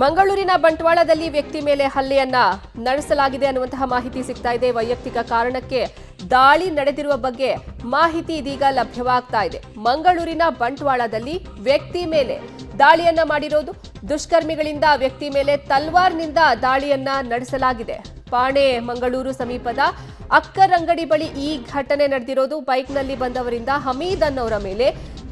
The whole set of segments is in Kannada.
ಮಂಗಳೂರಿನ ಬಂಟ್ವಾಳದಲ್ಲಿ ವ್ಯಕ್ತಿ ಮೇಲೆ ಹಲ್ಲೆಯನ್ನ ನಡೆಸಲಾಗಿದೆ ಅನ್ನುವಂತಹ ಮಾಹಿತಿ ಸಿಗ್ತಾ ಇದೆ. ವೈಯಕ್ತಿಕ ಕಾರಣಕ್ಕೆ ದಾಳಿ ನಡೆದಿರುವ ಬಗ್ಗೆ ಮಾಹಿತಿ ಇದೀಗ ಲಭ್ಯವಾಗ್ತಾ ಇದೆ. ಮಂಗಳೂರಿನ ಬಂಟ್ವಾಳದಲ್ಲಿ ವ್ಯಕ್ತಿ ಮೇಲೆ ದಾಳಿಯನ್ನ ಮಾಡಿರೋದು, ದುಷ್ಕರ್ಮಿಗಳಿಂದ ವ್ಯಕ್ತಿ ಮೇಲೆ ತಲ್ವಾರ್ನಿಂದ ದಾಳಿಯನ್ನ ನಡೆಸಲಾಗಿದೆ. ಪಾಣೆ ಮಂಗಳೂರು ಸಮೀಪದ ಅಕ್ಕರಂಗಡಿ ಬಳಿ ಈ ಘಟನೆ ನಡೆದಿರೋದು. ಬೈಕ್ನಲ್ಲಿ ಬಂದವರಿಂದ ಹಮೀದ್ ಅನ್ನೋರ ಮೇಲೆ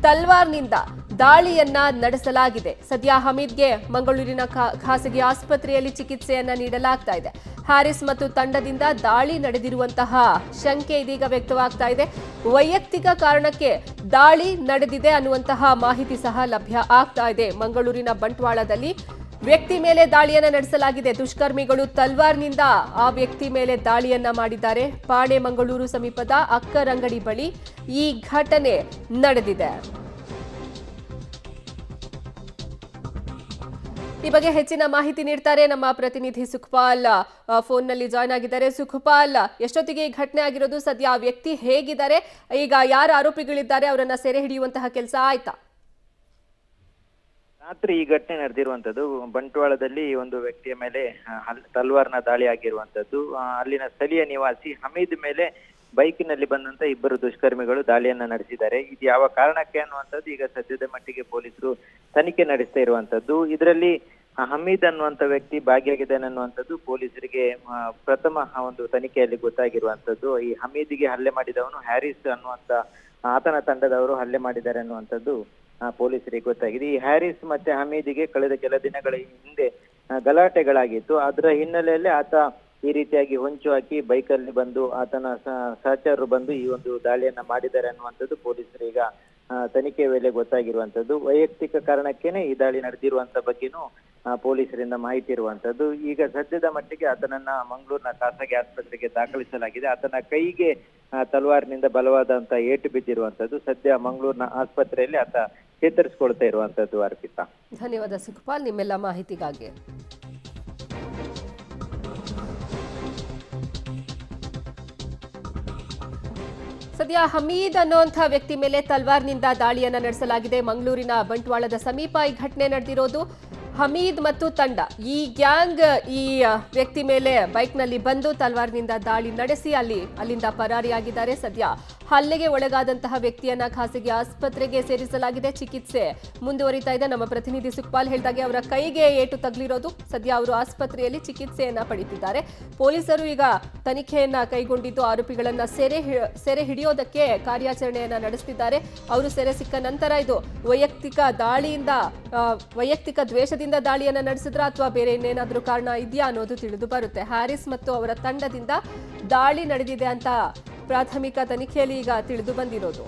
ತಲ್ವಾರ್ನಿಂದ ದಾಳಿಯನ್ನ ನಡೆಸಲಾಗಿದೆ. ಸದ್ಯ ಹಮೀದ್ಗೆ ಮಂಗಳೂರಿನ ಖಾಸಗಿ ಆಸ್ಪತ್ರೆಯಲ್ಲಿ ಚಿಕಿತ್ಸೆಯನ್ನ ನೀಡಲಾಗ್ತಾ ಇದೆ. ಹ್ಯಾರಿಸ್ ಮತ್ತು ತಂಡದಿಂದ ದಾಳಿ ನಡೆದಿರುವಂತಹ ಶಂಕೆ ಇದೀಗ ವ್ಯಕ್ತವಾಗ್ತಾ ಇದೆ. ವೈಯಕ್ತಿಕ ಕಾರಣಕ್ಕೆ ದಾಳಿ ನಡೆದಿದೆ ಅನ್ನುವಂತಹ ಮಾಹಿತಿ ಸಹ ಲಭ್ಯ ಆಗ್ತಾ ಇದೆ. ಮಂಗಳೂರಿನ ಬಂಟ್ವಾಳದಲ್ಲಿ ವ್ಯಕ್ತಿ ಮೇಲೆ ದಾಳಿಯನ್ನ ನಡೆಸಲಾಗಿದೆ. ದುಷ್ಕರ್ಮಿಗಳು ತಲ್ವಾರ್ನಿಂದ ಆ ವ್ಯಕ್ತಿ ಮೇಲೆ ದಾಳಿಯನ್ನ ಮಾಡಿದ್ದಾರೆ. ಪಾಣೆ ಮಂಗಳೂರು ಸಮೀಪದ ಅಕ್ಕರಂಗಡಿ ಬಳಿ ಈ ಘಟನೆ ನಡೆದಿದೆ. ಈ ಬಗ್ಗೆ ಹೆಚ್ಚಿನ ಮಾಹಿತಿ ನೀಡ್ತಾರೆ ನಮ್ಮ ಪ್ರತಿನಿಧಿ ಸುಖಪಾಲ್. ಫೋನ್ನಲ್ಲಿ ಜಾಯ್ನ್ ಆಗಿದ್ದಾರೆ. ಸುಖಪಾಲ್, ಎಷ್ಟೊತ್ತಿಗೆ ಈ ಘಟನೆ ಆಗಿರೋದು? ಸದ್ಯ ಆ ವ್ಯಕ್ತಿ ಹೇಗಿದ್ದಾರೆ? ಈಗ ಯಾರು ಆರೋಪಿಗಳಿದ್ದಾರೆ ಅವರನ್ನ ಸೆರೆ ಹಿಡಿಯುವಂತಹ ಕೆಲಸ ಆಯ್ತಾ? ರಾತ್ರಿ ಈ ಘಟನೆ ನಡೆದಿರುವಂತದ್ದು ಬಂಟ್ವಾಳದಲ್ಲಿ ಒಂದು ವ್ಯಕ್ತಿಯ ಮೇಲೆ ತಲ್ವಾರ್ನ ದಾಳಿ ಆಗಿರುವಂತದ್ದು. ಅಲ್ಲಿನ ಸ್ಥಳೀಯ ನಿವಾಸಿ ಹಮೀದ್ ಮೇಲೆ ಬೈಕಿನಲ್ಲಿ ಬಂದಂತ ಇಬ್ಬರು ದುಷ್ಕರ್ಮಿಗಳು ದಾಳಿಯನ್ನ ನಡೆಸಿದ್ದಾರೆ. ಇದು ಯಾವ ಕಾರಣಕ್ಕೆ ಅನ್ನುವಂಥದ್ದು ಈಗ ಸದ್ಯದ ಮಟ್ಟಿಗೆ ಪೊಲೀಸರು ತನಿಖೆ ನಡೆಸ್ತಾ ಇರುವಂತದ್ದು. ಇದರಲ್ಲಿ ಹಮೀದ್ ಅನ್ನುವಂತ ವ್ಯಕ್ತಿ ಭಾಗಿಯಾಗಿದ್ದಾನೆ ಅನ್ನುವಂಥದ್ದು ಪೊಲೀಸರಿಗೆ ಪ್ರಥಮ ಒಂದು ತನಿಖೆಯಲ್ಲಿ ಗೊತ್ತಾಗಿರುವಂತದ್ದು. ಈ ಹಮೀದಿಗೆ ಹಲ್ಲೆ ಮಾಡಿದವನು ಹ್ಯಾರಿಸ್ ಅನ್ನುವಂತ ಆತನ ತಂಡದವರು ಹಲ್ಲೆ ಮಾಡಿದ್ದಾರೆ ಅನ್ನುವಂಥದ್ದು ಪೊಲೀಸರಿಗೆ ಗೊತ್ತಾಗಿದೆ. ಈ ಹ್ಯಾರಿಸ್ ಮತ್ತೆ ಹಮೀದಿಗೆ ಕಳೆದ ಕೆಲ ದಿನಗಳ ಹಿಂದೆ ಗಲಾಟೆಗಳಾಗಿತ್ತು. ಅದರ ಹಿನ್ನೆಲೆಯಲ್ಲಿ ಆತ ಈ ರೀತಿಯಾಗಿ ಹೊಂಚು ಹಾಕಿ ಬೈಕಲ್ಲಿ ಬಂದು ಆತನ ಸಹಚರರು ಬಂದು ಈ ಒಂದು ದಾಳಿಯನ್ನ ಮಾಡಿದ್ದಾರೆ ಅನ್ನುವಂಥದ್ದು ಪೊಲೀಸರೀಗ ತನಿಖೆ ವೇಳೆ ಗೊತ್ತಾಗಿರುವಂತದ್ದು. ವೈಯಕ್ತಿಕ ಕಾರಣಕ್ಕೇನೆ ಈ ದಾಳಿ ನಡೆದಿರುವಂತ ಬಗ್ಗೆನೂ ಪೊಲೀಸರಿಂದ ಮಾಹಿತಿ ಇರುವಂತದ್ದು. ಈಗ ಸದ್ಯದ ಮಟ್ಟಿಗೆ ಆತನನ್ನ ಮಂಗಳೂರಿನ ಖಾಸಗಿ ಆಸ್ಪತ್ರೆಗೆ ದಾಖಲಿಸಲಾಗಿದೆ. ಆತನ ಕೈಗೆ ತಲ್ವಾರ್ನಿಂದ ಬಲವಾದಂತ ಏಟು ಬಿದ್ದಿರುವಂತದ್ದು. ಸದ್ಯ ಮಂಗಳೂರಿನ ಆಸ್ಪತ್ರೆಯಲ್ಲಿ ಆತ ಚೇತರಿಸಿಕೊಳ್ತಾ ಇರುವಂತದ್ದು. ಅರ್ಪಿತಾ, ಧನ್ಯವಾದ ಸುಖಪಾಲ್ ನಿಮ್ಮೆಲ್ಲ ಮಾಹಿತಿಗಾಗಿ. ಸದ್ಯ ಹಮೀದ್ ಅನ್ನುವಂಥ ವ್ಯಕ್ತಿ ಮೇಲೆ ತಲ್ವಾರ್ನಿಂದ ದಾಳಿಯನ್ನ ನಡೆಸಲಾಗಿದೆ. ಮಂಗಳೂರಿನ ಬಂಟ್ವಾಳದ ಸಮೀಪ ಈ ಘಟನೆ ನಡೆದಿರೋದು. ಹಮೀದ್ ಮತ್ತು ತಂಡ, ಈ ಗ್ಯಾಂಗ್ ಈ ವ್ಯಕ್ತಿ ಮೇಲೆ ಬೈಕ್ನಲ್ಲಿ ಬಂದು ತಲ್ವಾರ್ನಿಂದ ದಾಳಿ ನಡೆಸಿ ಅಲ್ಲಿಂದ ಪರಾರಿಯಾಗಿದ್ದಾರೆ. ಸದ್ಯ ಹಲ್ಲೆಗೆ ಒಳಗಾದಂತಹ ವ್ಯಕ್ತಿಯನ್ನ ಖಾಸಗಿ ಆಸ್ಪತ್ರೆಗೆ ಸೇರಿಸಲಾಗಿದೆ. ಚಿಕಿತ್ಸೆ ಮುಂದುವರಿತಾ ಇದೆ. ನಮ್ಮ ಪ್ರತಿನಿಧಿ ಸುಖಪಾಲ್ ಹೇಳಿದಾಗೆ ಅವರ ಕೈಗೆ ಏಟು ತಗುಲಿರೋದು. ಸದ್ಯ ಅವರು ಆಸ್ಪತ್ರೆಯಲ್ಲಿ ಚಿಕಿತ್ಸೆಯನ್ನ ಪಡೆದಿದ್ದಾರೆ. ಪೊಲೀಸರು ಈಗ ತನಿಖೆಯನ್ನ ಕೈಗೊಂಡಿದ್ದು ಆರೋಪಿಗಳನ್ನ ಸೆರೆ ಹಿಡಿಯೋದಕ್ಕೆ ಕಾರ್ಯಾಚರಣೆಯನ್ನ ನಡೆಸುತ್ತಿದ್ದಾರೆ. ಅವರು ಸೆರೆ ಸಿಕ್ಕ ನಂತರ ಇದು ವೈಯಕ್ತಿಕ ದ್ವೇಷದಿಂದ ದಾಳಿಯನ್ನ ನಡೆಸಿದ್ರ ಅಥವಾ ಬೇರೆ ಇನ್ನೇನಾದ್ರೂ ಕಾರಣ ಇದೆಯಾ ಅನ್ನೋದು ತಿಳಿದು ಬರುತ್ತೆ. ಹ್ಯಾರಿಸ್ ಮತ್ತು ಅವರ ತಂಡದಿಂದ ದಾಳಿ ನಡೆದಿದೆ ಅಂತ ಪ್ರಾಥಮಿಕ ತನಿಖೆಯಲ್ಲಿ ಈಗ ತಿಳಿದು ಬಂದಿರೋದು.